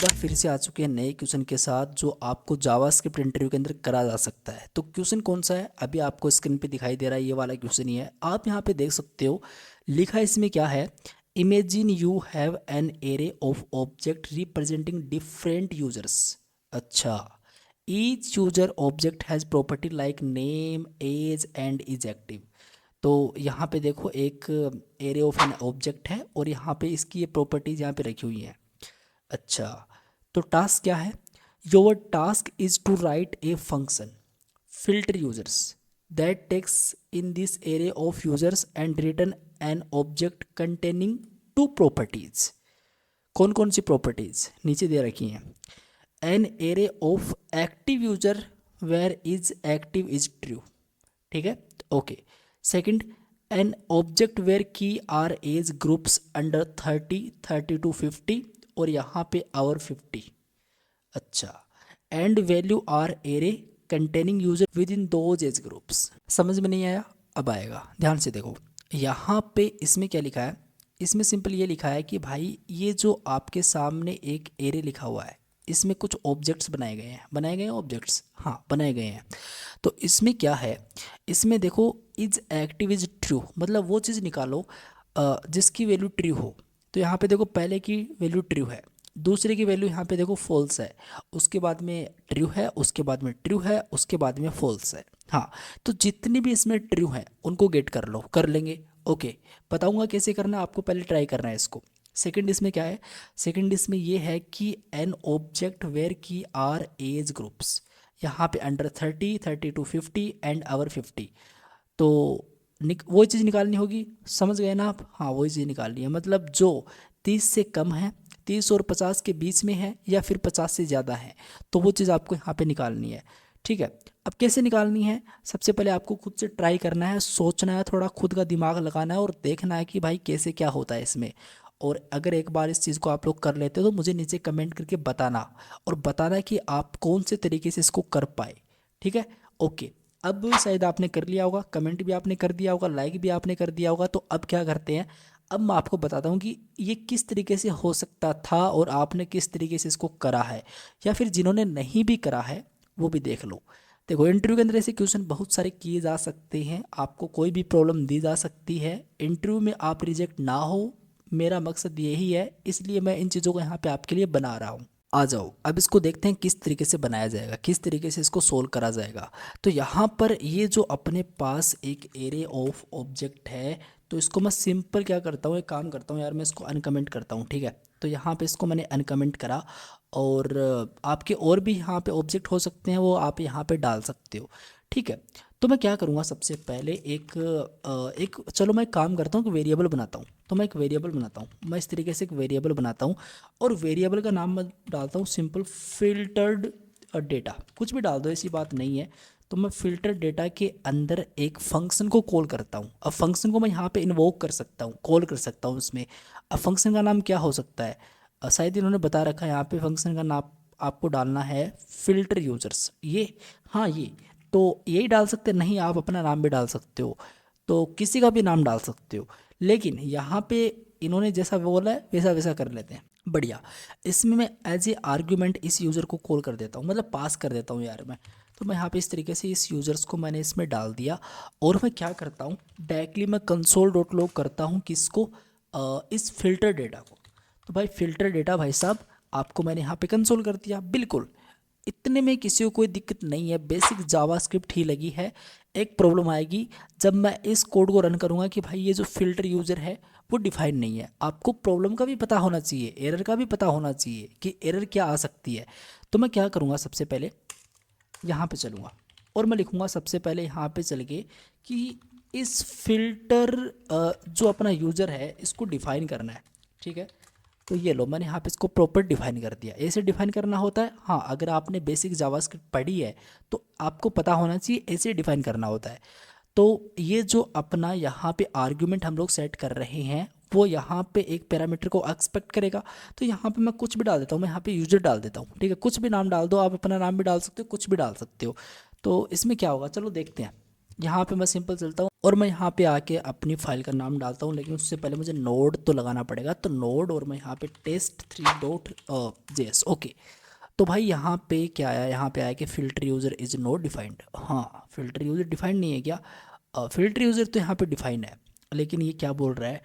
बार फिर से आ चुके हैं नए क्वेश्चन के साथ जो आपको जावास्क्रिप्ट इंटरव्यू के अंदर करा जा सकता है। तो क्वेश्चन कौन सा है अभी आपको स्क्रीन पे दिखाई दे रहा है, ये वाला क्वेश्चन ही है। आप यहाँ पे देख सकते हो लिखा है इसमें क्या है, imagine you have an array of object representing different users. अच्छा, each user object has property like name age and is active. तो यहाँ पे देखो एक एरे ऑफ एन ऑब्जेक्ट है और यहाँ पे इसकी ये प्रॉपर्टीज यहाँ पे रखी हुई हैं। अच्छा, तो टास्क क्या है, your task is to write a function filter users that takes in this array of users and return an object containing two properties। कौन कौन सी प्रॉपर्टीज नीचे दे रखी हैं, an array of active user where is active is true, ठीक है, okay. Second, an object where key are age groups under 30 30 to 50 और यहाँ पे आवर 50। अच्छा, and value are array containing user within those age groups. समझ में नहीं आया, अब आएगा, ध्यान से देखो। यहाँ पे इसमें क्या लिखा है, इसमें सिंपल ये लिखा है कि भाई ये जो आपके सामने एक एरे लिखा हुआ है इसमें कुछ ऑब्जेक्ट्स बनाए गए हैं, बनाए गए हैं ऑब्जेक्ट्स, हाँ बनाए गए हैं। तो इसमें क्या है, इसमें देखो इज एक्टिव इज ट्रू, मतलब वो चीज़ निकालो जिसकी वैल्यू ट्रू हो। तो यहाँ पे देखो पहले की वैल्यू ट्रू है, दूसरे की वैल्यू यहाँ पे देखो फॉल्स है, उसके बाद में ट्रू है, उसके बाद में ट्रू है, उसके बाद में फॉल्स है। हाँ, तो जितनी भी इसमें ट्रू है उनको गेट कर लो, कर लेंगे, ओके। बताऊंगा कैसे करना, आपको पहले ट्राई करना है इसको। सेकंड इसमें क्या है, सेकंड इसमें ये है कि N object where key are age groups, यहाँ पे अंडर 30 30 to 50 एंड आवर 50। तो वो चीज़ निकालनी होगी, समझ गए ना आप, हाँ वही चीज़ निकालनी है, मतलब जो 30 से कम है, 30 और 50 के बीच में है, या फिर 50 से ज़्यादा है, तो वो चीज़ आपको यहाँ पे निकालनी है, ठीक है। अब कैसे निकालनी है, सबसे पहले आपको खुद से ट्राई करना है, सोचना है, थोड़ा खुद का दिमाग लगाना है और देखना है कि भाई कैसे क्या होता है इसमें। और अगर एक बार इस चीज़ को आप लोग कर लेते हो तो मुझे नीचे कमेंट करके बताना, और बताना कि आप कौन से तरीके से इसको कर पाए, ठीक है, ओके। अब शायद आपने कर लिया होगा, कमेंट भी आपने कर दिया होगा, लाइक भी आपने कर दिया होगा। तो अब क्या करते हैं, अब मैं आपको बताता हूँ कि ये किस तरीके से हो सकता था और आपने किस तरीके से इसको करा है, या फिर जिन्होंने नहीं भी करा है वो भी देख लो। देखो इंटरव्यू के अंदर ऐसे क्वेश्चन बहुत सारे किए जा सकते हैं, आपको कोई भी प्रॉब्लम दी जा सकती है, इंटरव्यू में आप रिजेक्ट ना हो, मेरा मकसद यही है, इसलिए मैं इन चीज़ों को यहाँ पे आपके लिए बना रहा हूँ। आ जाओ अब इसको देखते हैं किस तरीके से बनाया जाएगा, किस तरीके से इसको सोल्व करा जाएगा। तो यहाँ पर ये जो अपने पास एक एरे ऑफ ऑब्जेक्ट है, तो इसको मैं सिंपल क्या करता हूँ, एक काम करता हूँ यार, मैं इसको अनकमेंट करता हूँ, ठीक है। तो यहाँ पे इसको मैंने अनकमेंट करा, और आपके और भी यहाँ पे ऑब्जेक्ट हो सकते हैं, वो आप यहाँ पे डाल सकते हो, ठीक है। तो मैं क्या करूँगा, सबसे पहले एक चलो मैं काम करता हूँ कि वेरिएबल बनाता हूँ। तो मैं एक वेरिएबल बनाता हूँ, मैं इस तरीके से एक वेरिएबल बनाता हूँ, और वेरिएबल का नाम मैं डालता हूँ सिंपल फिल्टर्ड डेटा, कुछ भी डाल दो ऐसी बात नहीं है। तो मैं फिल्टर डेटा के अंदर एक फंक्शन को कॉल करता हूँ। अब फंक्शन को मैं यहाँ पे इन्वोक कर सकता हूँ, कॉल कर सकता हूँ उसमें। अब फंक्शन का नाम क्या हो सकता है, शायद इन्होंने बता रखा है यहाँ पे, फंक्शन का नाम आपको डालना है फिल्टर यूजर्स, ये, हाँ ये, तो यही डाल सकते हैं, नहीं आप अपना नाम भी डाल सकते हो, तो किसी का भी नाम डाल सकते हो, लेकिन यहाँ पे इन्होंने जैसा बोला है वैसा वैसा कर लेते हैं, बढ़िया। इसमें मैं एज ए आर्ग्यूमेंट इस यूज़र को कॉल कर देता हूँ, मतलब पास कर देता हूँ यार मैं। तो मैं यहाँ पे इस तरीके से इस यूज़र्स को मैंने इसमें डाल दिया, और मैं क्या करता हूँ, डायरेक्टली मैं कंसोल डॉट लॉग करता हूँ किसको, इस फिल्टर डेटा को। तो भाई फिल्टर डेटा भाई साहब आपको मैंने यहाँ पे कंसोल कर दिया, बिल्कुल इतने में किसी को कोई दिक्कत नहीं है, बेसिक जावास्क्रिप्ट ही लगी है। एक प्रॉब्लम आएगी जब मैं इस कोड को रन करूँगा कि भाई ये जो फिल्टर यूज़र है वो डिफाइन नहीं है। आपको प्रॉब्लम का भी पता होना चाहिए, एरर का भी पता होना चाहिए कि एरर क्या आ सकती है। तो मैं क्या करूँगा, सबसे पहले यहाँ पे चलूँगा और मैं लिखूँगा सबसे पहले यहाँ पे चल के कि इस फिल्टर जो अपना यूज़र है इसको डिफाइन करना है, ठीक है। तो ये लो मैंने यहाँ पे इसको प्रॉपर डिफाइन कर दिया, ऐसे डिफाइन करना होता है। हाँ, अगर आपने बेसिक जावास्क्रिप्ट पढ़ी है तो आपको पता होना चाहिए ऐसे डिफाइन करना होता है। तो ये जो अपना यहाँ पे आर्ग्यूमेंट हम लोग सेट कर रहे हैं वो यहाँ पे एक पैरामीटर को एक्सपेक्ट करेगा। तो यहाँ पे मैं कुछ भी डाल देता हूँ, मैं यहाँ पे यूजर डाल देता हूँ, ठीक है। कुछ भी नाम डाल दो, आप अपना नाम भी डाल सकते हो, कुछ भी डाल सकते हो। तो इसमें क्या होगा, चलो देखते हैं। यहाँ पे मैं सिंपल चलता हूँ, और मैं यहाँ पे आके अपनी फाइल का नाम डालता हूँ, लेकिन उससे पहले मुझे नोड तो लगाना पड़ेगा। तो नोड और मैं यहाँ पे test3.js। ओके, तो भाई यहाँ पे क्या आया, यहाँ पे आया कि filter user is not defined. हाँ, फ़िल्टर यूज़र डिफाइंड नहीं है क्या? फ़िल्टर यूज़र तो यहाँ पे डिफाइन है, लेकिन ये क्या बोल रहा है,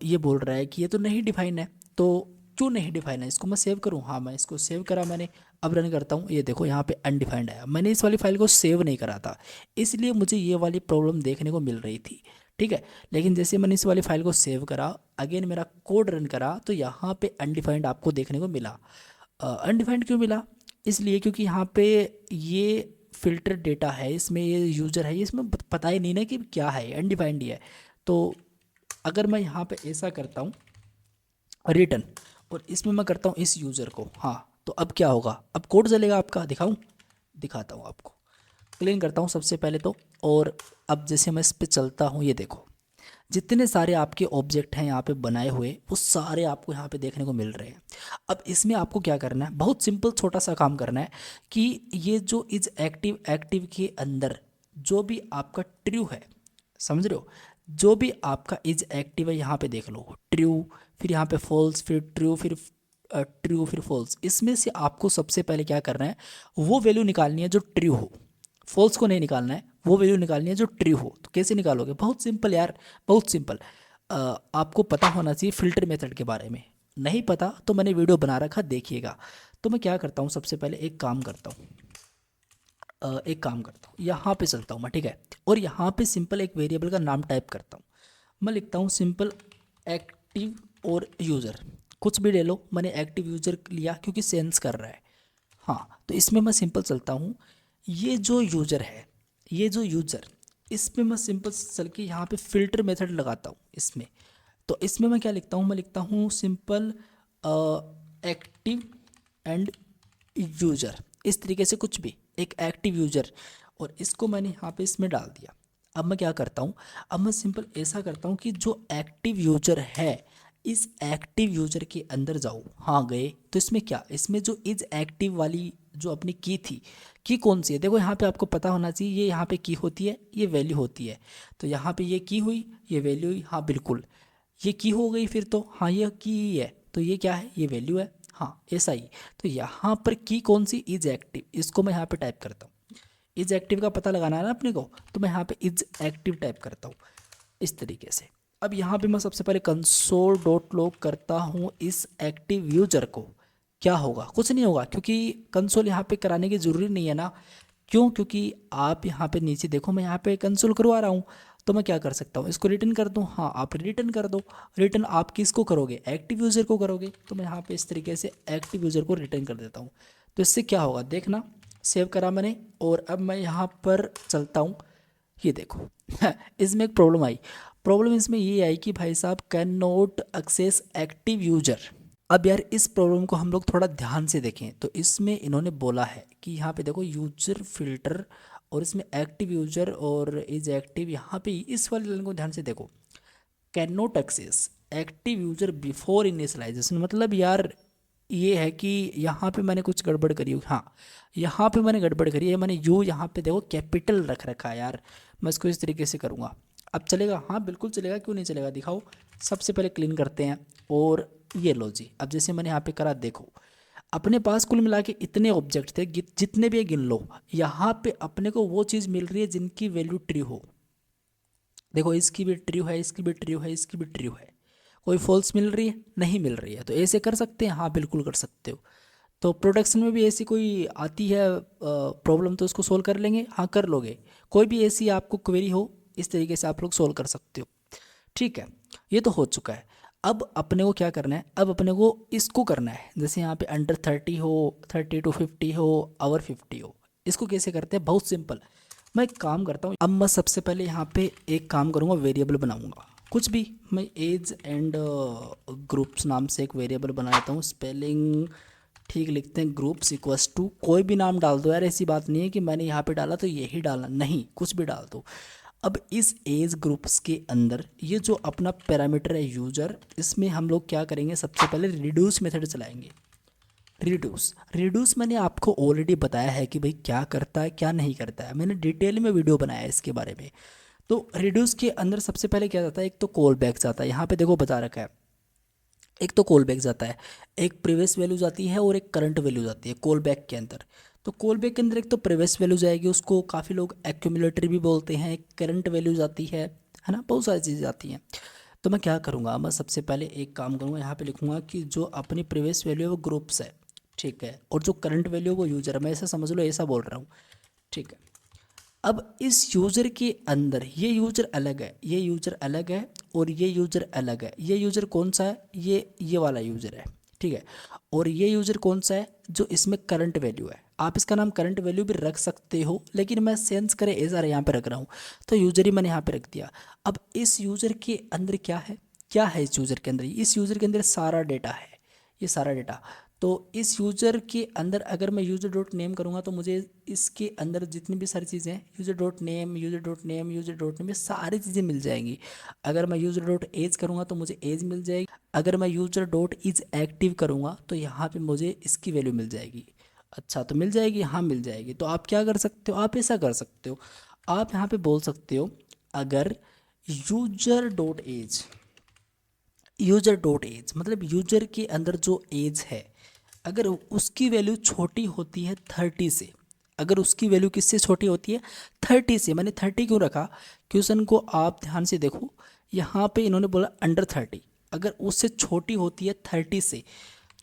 ये बोल रहा है कि ये तो नहीं डिफाइन है। तो क्यों नहीं डिफाइन है, इसको मैं सेव करूँ? हाँ, मैं इसको सेव करा मैंने। अब रन करता हूँ, ये देखो यहाँ पे अनडिफाइंड आया। मैंने इस वाली फाइल को सेव नहीं करा था, इसलिए मुझे ये वाली प्रॉब्लम देखने को मिल रही थी। ठीक है, लेकिन जैसे मैंने इस वाली फाइल को सेव करा, अगेन मेरा कोड रन करा, तो यहाँ पे अनडिफाइंड आपको देखने को मिला। अनडिफाइंड क्यों मिला? इसलिए क्योंकि यहाँ पे ये फ़िल्टर डेटा है, इसमें ये यूज़र है, ये इसमें पता ही नहीं ना कि क्या है, अनडिफाइंड ही है। तो अगर मैं यहाँ पे ऐसा करता हूँ रिटर्न, और इसमें मैं करता हूँ इस यूज़र को, हाँ, तो अब क्या होगा, अब कोड चलेगा आपका। दिखाऊँ? दिखाता हूँ आपको। क्लीन करता हूँ सबसे पहले तो, और अब जैसे मैं इस पर चलता हूँ, ये देखो जितने सारे आपके ऑब्जेक्ट हैं यहाँ पे बनाए हुए, वो सारे आपको यहाँ पे देखने को मिल रहे हैं। अब इसमें आपको क्या करना है, बहुत सिंपल छोटा सा काम करना है कि ये जो इज एक्टिव एक्टिव के अंदर जो भी आपका ट्रू है, समझ रहे हो, जो भी आपका इज एक्टिव है, यहाँ पे देख लो ट्रू, फिर यहाँ पे फॉल्स, फिर ट्रू, फिर ट्रू, फिर फॉल्स। इसमें से आपको सबसे पहले क्या करना है, वो वैल्यू निकालनी है जो ट्रू हो। फॉल्स को नहीं निकालना है, वो वैल्यू निकालनी है जो ट्रू हो। तो कैसे निकालोगे? बहुत सिंपल यार, बहुत सिंपल। आपको पता होना चाहिए फ़िल्टर मेथड के बारे में। नहीं पता तो मैंने वीडियो बना रखा, देखिएगा। तो मैं क्या करता हूँ, सबसे पहले एक काम करता हूँ, यहाँ पे चलता हूँ मैं, ठीक है, और यहाँ पे सिंपल एक वेरिएबल का नाम टाइप करता हूँ। मैं लिखता हूँ सिंपल एक्टिव और यूज़र, कुछ भी ले लो, मैंने एक्टिव यूज़र लिया क्योंकि सेंस कर रहा है। हाँ, तो इसमें मैं सिंपल चलता हूँ, ये जो यूज़र है, ये जो यूज़र, इसमें मैं सिंपल चल के यहाँ पे फ़िल्टर मेथड लगाता हूँ इसमें। तो इसमें मैं क्या लिखता हूँ, मैं लिखता हूँ सिंपल एक्टिव एंड यूज़र, इस तरीके से कुछ भी एक एक्टिव यूज़र, और इसको मैंने यहाँ पे इसमें डाल दिया। अब मैं क्या करता हूँ, अब मैं सिंपल ऐसा करता हूँ कि जो एक्टिव यूज़र है, इस एक्टिव यूज़र के अंदर जाओ। हाँ, गए, तो इसमें क्या, इसमें जो इज एक्टिव वाली जो अपनी की थी, की कौन सी है, देखो यहाँ पे आपको पता होना चाहिए, ये यहाँ पे की होती है, ये वैल्यू होती है। तो यहाँ पे ये की हुई, ये वैल्यू हुई, हाँ बिल्कुल, ये की हो गई फिर तो, हाँ ये की ही है, तो ये क्या है, ये वैल्यू है, हाँ ऐसा ही। तो यहाँ पर की कौन सी, इज एक्टिव, इसको मैं यहाँ पे टाइप करता हूँ। इज एक्टिव का पता लगाना है ना अपने को, तो मैं यहाँ पे इज एक्टिव टाइप करता हूँ इस तरीके से। अब यहाँ पे मैं सबसे पहले कंसोल डॉट लॉग करता हूँ इस एक्टिव यूजर को। क्या होगा, कुछ नहीं होगा, क्योंकि कंसोल यहाँ पे कराने की ज़रूरी नहीं है ना। क्यों? क्योंकि आप यहाँ पे नीचे देखो, मैं यहाँ पे कंसोल करवा रहा हूँ, तो मैं क्या कर सकता हूँ, इसको रिटर्न कर दूँ। हाँ, आप रिटर्न कर दो। रिटर्न आप किसको करोगे, एक्टिव यूज़र को करोगे, तो मैं यहाँ पे इस तरीके से एक्टिव यूज़र को रिटर्न कर देता हूँ। तो इससे क्या होगा देखना, सेव करा मैंने, और अब मैं यहाँ पर चलता हूँ, ये देखो इसमें एक प्रॉब्लम आई। प्रॉब्लम इसमें ये आई कि भाई साहब can not access active user. अब यार इस प्रॉब्लम को हम लोग थोड़ा ध्यान से देखें, तो इसमें इन्होंने बोला है कि यहाँ पे देखो यूजर फिल्टर, और इसमें एक्टिव यूजर और इज एक्टिव, यहाँ पे इस वाले लाइन को ध्यान से देखो, can not access active user before initialization. मतलब यार ये है कि यहाँ पे मैंने कुछ गड़बड़ करी हुई, हाँ यहाँ पे मैंने गड़बड़ करी है, मैंने यू यहाँ पे देखो कैपिटल रख रखा है यार। मैं इसको इस तरीके से करूँगा, अब चलेगा? हाँ बिल्कुल चलेगा, क्यों नहीं चलेगा, दिखाओ। सबसे पहले क्लीन करते हैं, और ये लो जी, अब जैसे मैंने यहाँ पे करा, देखो अपने पास कुल मिला के इतने ऑब्जेक्ट थे, जितने भी गिन लो, यहाँ पे अपने को वो चीज़ मिल रही है जिनकी वैल्यू ट्रू हो। देखो इसकी भी ट्रू है, इसकी भी ट्रू है, इसकी भी ट्रू है। कोई फॉल्स मिल रही है? नहीं मिल रही है। तो ऐसे कर सकते हैं? हाँ बिल्कुल कर सकते हो। तो प्रोडक्शन में भी ऐसी कोई आती है प्रॉब्लम, तो उसको सोल्व कर लेंगे? हाँ कर लोगे। कोई भी ऐसी आपको क्वेरी हो, इस तरीके से आप लोग सोल्व कर सकते हो। ठीक है, ये तो हो चुका है। अब अपने को क्या करना है, अब अपने को इसको करना है, जैसे यहाँ पे अंडर 30 हो, 30 to 50 हो, ओवर 50 हो। इसको कैसे करते हैं, बहुत सिंपल। मैं एक काम करता हूँ, अब मैं सबसे पहले यहाँ पे एक काम करूँगा, वेरिएबल बनाऊँगा कुछ भी। मैं एज एंड ग्रुप्स नाम से एक वेरिएबल बना लेता हूँ। स्पेलिंग ठीक लिखते हैं, ग्रुप्स इक्वल्स टू, कोई भी नाम डाल दो यार, ऐसी बात नहीं है कि मैंने यहाँ पे डाला तो यही डालना, नहीं, कुछ भी डाल दो। अब इस एज ग्रुप्स के अंदर ये जो अपना पैरामीटर है यूजर, इसमें हम लोग क्या करेंगे, सबसे पहले रिड्यूस मेथड चलाएंगे। रिड्यूस मैंने आपको ऑलरेडी बताया है कि भाई क्या करता है क्या नहीं करता है, मैंने डिटेल में वीडियो बनाया है इसके बारे में। तो रिड्यूस के अंदर सबसे पहले क्या जाता है, एक तो कॉल बैक जाता है, यहाँ पे देखो बता रखा है, एक तो कॉल बैक जाता है, एक प्रीवियस वैल्यू जाती है और एक करंट वैल्यू जाती है कॉल बैक के अंदर। तो कॉल बैक के अंदर एक तो प्रीवियस वैल्यू जाएगी, उसको काफ़ी लोग एक्यूमुलेटर भी बोलते हैं, एक करंट वैल्यू जाती है ना, बहुत सारी चीज़ें जाती हैं। तो मैं क्या करूँगा, मैं सबसे पहले एक काम करूँगा, यहाँ पे लिखूँगा कि जो अपनी प्रीवियस वैल्यू है वो ग्रुप्स है, ठीक है, और जो करंट वैल्यू है वो यूजर है, मैं ऐसा समझ लो, ऐसा बोल रहा हूँ, ठीक है। अब इस यूज़र के अंदर ये यूज़र अलग है, ये यूज़र अलग है, और ये यूज़र अलग है। ये यूज़र कौन सा है, ये वाला यूज़र है, ठीक है। और ये यूज़र कौन सा है, जो इसमें करंट वैल्यू है। आप इसका नाम करंट वैल्यू भी रख सकते हो, लेकिन मैं सेंस करे ऐसा यहाँ पे रख रहा हूँ, तो यूज़र ही मैंने यहाँ पे रख दिया। अब इस यूज़र के अंदर क्या है इस यूज़र के अंदर, इस यूज़र के अंदर सारा डेटा है, ये सारा डेटा। तो इस यूज़र के अंदर अगर मैं यूज़र डॉट नेम करूँगा तो मुझे इसके अंदर जितनी भी सारी चीज़ें हैं, user dot name, user dot name, user dot name, ये सारी चीज़ें मिल जाएंगी। अगर मैं यूज़र डॉट एज करूँगा तो मुझे एज मिल जाएगी। अगर मैं यूज़र डॉट इज एक्टिव करूँगा तो यहाँ पे मुझे इसकी वैल्यू मिल जाएगी। अच्छा, तो मिल जाएगी, हाँ मिल जाएगी। तो आप क्या कर सकते हो, आप ऐसा कर सकते हो, आप यहाँ पे बोल सकते हो, अगर यूजर डॉट एज मतलब यूजर के अंदर जो एज है, अगर उसकी वैल्यू छोटी होती है 30 से, अगर उसकी वैल्यू किससे छोटी होती है, 30 से। मैंने 30 क्यों रखा, क्वेश्चन को आप ध्यान से देखो, यहाँ पे इन्होंने बोला अंडर 30, अगर उससे छोटी होती है 30 से,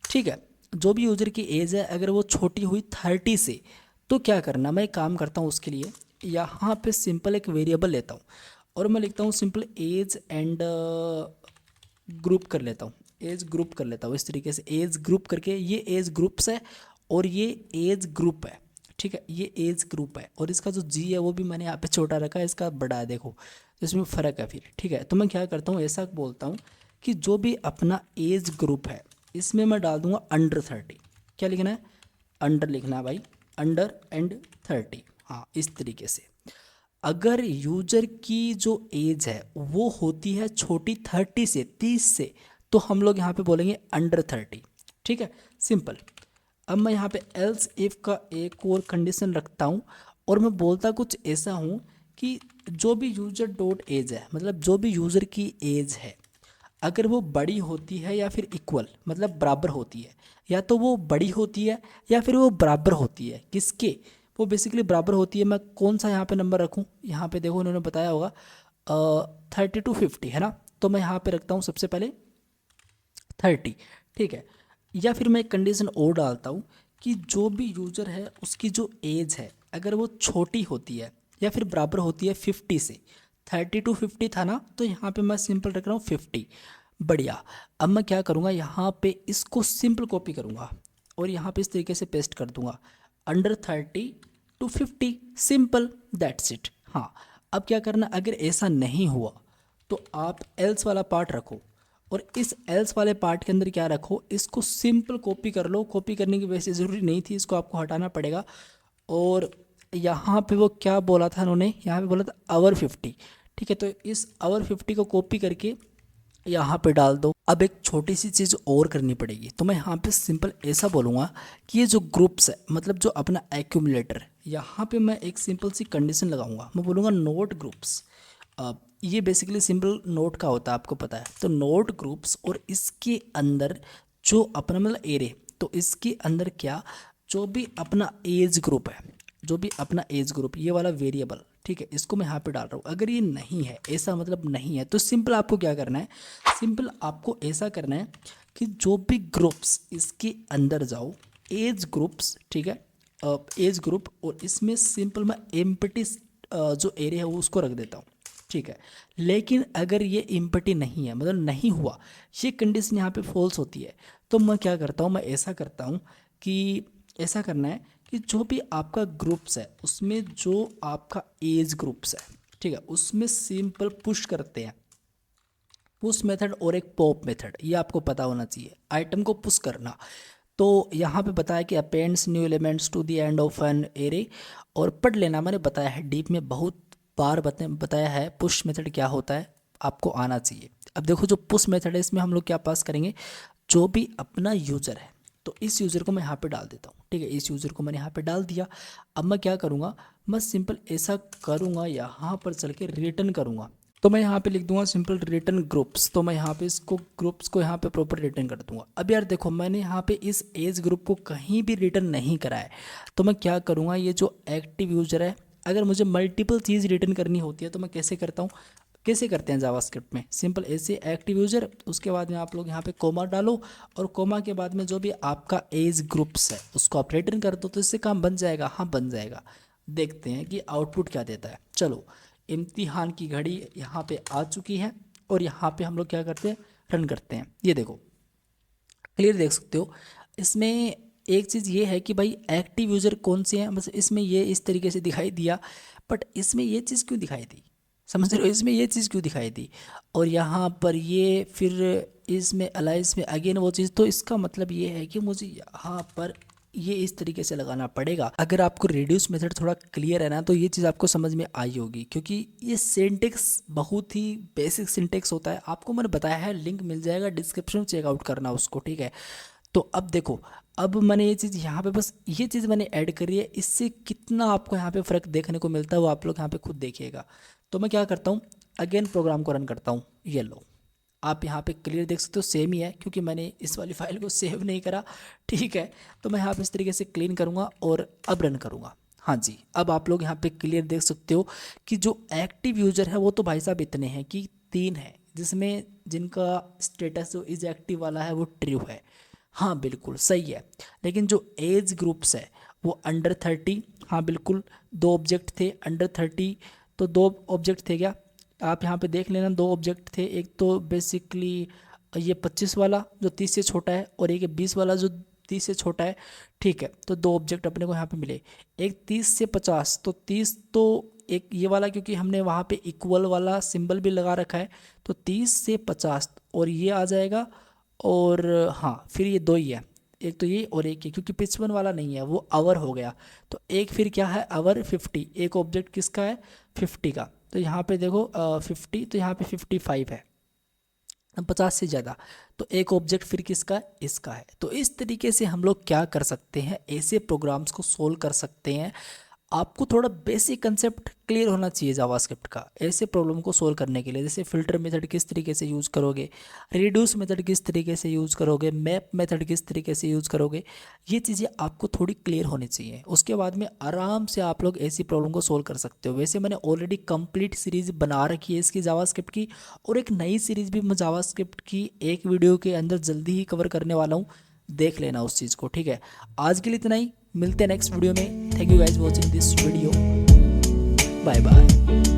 ठीक है, जो भी यूजर की एज है अगर वो छोटी हुई 30 से, तो क्या करना, मैं एक काम करता हूँ उसके लिए, यहाँ पे सिंपल एक वेरिएबल लेता हूँ और मैं लिखता हूँ सिंपल एज एंड ग्रुप कर लेता हूँ, एज ग्रुप कर लेता हूँ इस तरीके से, एज ग्रुप करके, ये एज ग्रुप्स है और ये एज ग्रुप है, ठीक है, ये एज ग्रुप है, और इसका जो जी है वो भी मैंने यहाँ पे छोटा रखा है, इसका बड़ा है, देखो तो इसमें फ़र्क है फिर, ठीक है। तो मैं क्या करता हूँ, ऐसा बोलता हूँ कि जो भी अपना एज ग्रुप है इसमें मैं डाल दूंगा अंडर 30, क्या लिखना है, अंडर लिखना है भाई, अंडर एंड 30, हाँ इस तरीके से। अगर यूजर की जो एज है वो होती है छोटी 30 से, 30 से, तो हम लोग यहाँ पे बोलेंगे अंडर 30, ठीक है, सिंपल। अब मैं यहाँ पे एल्स इफ का एक और कंडीशन रखता हूँ और मैं बोलता कुछ ऐसा हूँ कि जो भी यूजर डॉट एज है, मतलब जो भी यूज़र की एज है, अगर वो बड़ी होती है या फिर इक्वल मतलब बराबर होती है, या तो वो बड़ी होती है या फिर वो बराबर होती है, किसके, वो बेसिकली बराबर होती है। मैं कौन सा यहाँ पे नंबर रखूँ, यहाँ पे देखो उन्होंने बताया होगा 30 to 50 है ना, तो मैं यहाँ पे रखता हूँ सबसे पहले 30, ठीक है। या फिर मैं एक कंडीशन और डालता हूँ कि जो भी यूज़र है उसकी जो एज है अगर वो छोटी होती है या फिर बराबर होती है 50 से, 30 to 50 था ना, तो यहाँ पे मैं सिंपल रख रहा हूँ 50, बढ़िया। अब मैं क्या करूँगा, यहाँ पे इसको सिंपल कॉपी करूँगा और यहाँ पे इस तरीके से पेस्ट कर दूँगा, under 30 to 50, simple, that's it. हाँ, अब क्या करना, अगर ऐसा नहीं हुआ तो आप एल्स वाला पार्ट रखो और इस एल्स वाले पार्ट के अंदर क्या रखो, इसको सिंपल कॉपी कर लो, कॉपी करने की वैसे ज़रूरी नहीं थी, इसको आपको हटाना पड़ेगा। और यहाँ पे वो क्या बोला था उन्होंने, यहाँ पे बोला था आवर 50, ठीक है, तो इस आवर 50 को कॉपी करके यहाँ पे डाल दो। अब एक छोटी सी चीज़ और करनी पड़ेगी, तो मैं यहाँ पे सिंपल ऐसा बोलूँगा कि ये जो ग्रुप्स है मतलब जो अपना एक्यूमुलेटर, यहाँ पे मैं एक सिंपल सी कंडीशन लगाऊंगा, मैं बोलूँगा नोट ग्रुप्स। ये बेसिकली सिंपल नोट का होता है, आपको पता है, तो नोट ग्रुप्स, और इसके अंदर जो अपना मतलब एरे, तो इसके अंदर क्या, जो भी अपना एज ग्रुप है, जो भी अपना एज ग्रुप, ये वाला वेरिएबल, ठीक है, इसको मैं यहाँ पे डाल रहा हूँ। अगर ये नहीं है, ऐसा मतलब नहीं है, तो सिंपल आपको क्या करना है, सिंपल आपको ऐसा करना है कि जो भी ग्रुप्स इसके अंदर जाओ, एज ग्रुप्स, ठीक है, एज ग्रुप, और इसमें सिंपल मैं एम्प्टी जो एरिया है वो उसको रख देता हूँ, ठीक है। लेकिन अगर ये एम्प्टी नहीं है, मतलब नहीं हुआ, ये कंडीशन यहाँ पे फॉल्स होती है, तो मैं क्या करता हूँ, मैं ऐसा करता हूँ कि ऐसा करना है कि जो भी आपका ग्रुप्स है उसमें जो आपका एज ग्रुप्स है, ठीक है, उसमें सिंपल पुश करते हैं, पुश मेथड और एक पॉप मेथड, ये आपको पता होना चाहिए, आइटम को पुश करना। तो यहाँ पे बताया कि appends new elements to the end of an array, और पढ़ लेना, मैंने बताया है डीप में बहुत बार बताया है पुश मेथड क्या होता है, आपको आना चाहिए। अब देखो जो पुश मेथड है इसमें हम लोग क्या पास करेंगे, जो भी अपना यूज़र है, तो इस यूज़र को मैं यहाँ पे डाल देता हूँ, ठीक है। इस यूज़र को मैंने यहाँ पे डाल दिया। अब मैं क्या करूँगा, मैं सिंपल ऐसा करूँगा, यहाँ पर चल के रिटर्न करूँगा। तो मैं यहाँ पे लिख दूंगा सिंपल रिटर्न ग्रुप्स। तो मैं यहाँ पे इसको ग्रुप्स को यहाँ पे प्रॉपर रिटर्न कर दूंगा। अब यार देखो, मैंने यहाँ पे इस एज ग्रुप को कहीं भी रिटर्न नहीं करा है। तो मैं क्या करूँगा, ये जो एक्टिव यूज़र है, अगर मुझे मल्टीपल चीज़ रिटर्न करनी होती है तो मैं कैसे करता हूँ, कैसे करते हैं जावास्क्रिप्ट में, सिंपल ऐसे एक्टिव यूज़र, उसके बाद में आप लोग यहाँ पे कोमा डालो और कोमा के बाद में जो भी आपका एज ग्रुप्स है उसको आप रिटर्न कर दो, तो इससे काम बन जाएगा। हाँ बन जाएगा। देखते हैं कि आउटपुट क्या देता है। चलो, इम्तिहान की घड़ी यहाँ पे आ चुकी है और यहाँ पे हम लोग क्या करते हैं, रन करते हैं। ये देखो क्लियर देख सकते हो। इसमें एक चीज़ ये है कि भाई एक्टिव यूज़र कौन से हैं, बस इसमें ये इस तरीके से दिखाई दिया, बट इसमें ये चीज़ क्यों दिखाई दी, समझ रहे हो, इसमें ये चीज़ क्यों दिखाई दी, और यहाँ पर ये फिर इसमें अलाइंस में अगेन वो चीज़। तो इसका मतलब ये है कि मुझे यहाँ पर ये इस तरीके से लगाना पड़ेगा। अगर आपको रेड्यूस मेथड थोड़ा क्लियर है ना, तो ये चीज़ आपको समझ में आई होगी, क्योंकि ये सिंटेक्स बहुत ही बेसिक सिंटेक्स होता है। आपको मैंने बताया है, लिंक मिल जाएगा डिस्क्रिप्शन में, चेकआउट करना उसको, ठीक है। तो अब देखो, अब मैंने ये चीज़ यहाँ पे, बस ये चीज़ मैंने ऐड करी है, इससे कितना आपको यहाँ पे फ़र्क देखने को मिलता है वो आप लोग यहाँ पे खुद देखिएगा। तो मैं क्या करता हूँ, अगेन प्रोग्राम को रन करता हूँ। ये लो, आप यहाँ पे क्लियर देख सकते हो, सेम ही है, क्योंकि मैंने इस वाली फाइल को सेव नहीं करा, ठीक है। तो मैं यहाँ पे इस तरीके से क्लीन करूँगा और अब रन करूँगा। हाँ जी, अब आप लोग यहाँ पे क्लियर देख सकते हो कि जो एक्टिव यूज़र है वो तो भाई साहब इतने हैं कि 3 है, जिसमें जिनका स्टेटस जो इज एक्टिव वाला है वो ट्रू है। हाँ बिल्कुल सही है। लेकिन जो एज ग्रुप्स है वो अंडर 30, हाँ बिल्कुल 2 ऑब्जेक्ट थे अंडर 30, तो 2 ऑब्जेक्ट थे क्या, आप यहाँ पे देख लेना, 2 ऑब्जेक्ट थे। एक तो बेसिकली ये 25 वाला जो 30 से छोटा है, और एक 20 वाला जो 30 से छोटा है, ठीक है। तो 2 ऑब्जेक्ट अपने को यहाँ पे मिले, एक 30 से 50, तो 30 तो एक ये वाला, क्योंकि हमने वहाँ पे इक्वल वाला सिंबल भी लगा रखा है, तो 30 से 50 और ये आ जाएगा। और हाँ फिर ये 2 ही है, एक तो ये और एक ये, क्योंकि 55 वाला नहीं है, वो आवर हो गया। तो एक फिर क्या है, आवर 50, एक ऑब्जेक्ट किसका है, 50 का। तो यहाँ पे देखो 50, तो यहाँ पे 55 है, 50 से ज़्यादा, तो एक ऑब्जेक्ट फिर किसका, इसका है। तो इस तरीके से हम लोग क्या कर सकते हैं, ऐसे प्रोग्राम्स को सोल्व कर सकते हैं। आपको थोड़ा बेसिक कंसेप्ट क्लियर होना चाहिए जावास्क्रिप्ट का, ऐसे प्रॉब्लम को सोल्व करने के लिए। जैसे फ़िल्टर मेथड किस तरीके से यूज़ करोगे, रिड्यूस मेथड किस तरीके से यूज़ करोगे, मैप मेथड किस तरीके से यूज़ करोगे, ये चीज़ें आपको थोड़ी क्लियर होनी चाहिए। उसके बाद में आराम से आप लोग ऐसी प्रॉब्लम को सोल्व कर सकते हो। वैसे मैंने ऑलरेडी कंप्लीट सीरीज़ बना रखी है इसकी जावास्क्रिप्ट की, और एक नई सीरीज़ भी मैं जावास्क्रिप्ट की एक वीडियो के अंदर जल्दी ही कवर करने वाला हूँ, देख लेना उस चीज़ को, ठीक है। आज के लिए इतना ही, मिलते हैं नेक्स्ट वीडियो में। Thank you guys watching this video, bye bye.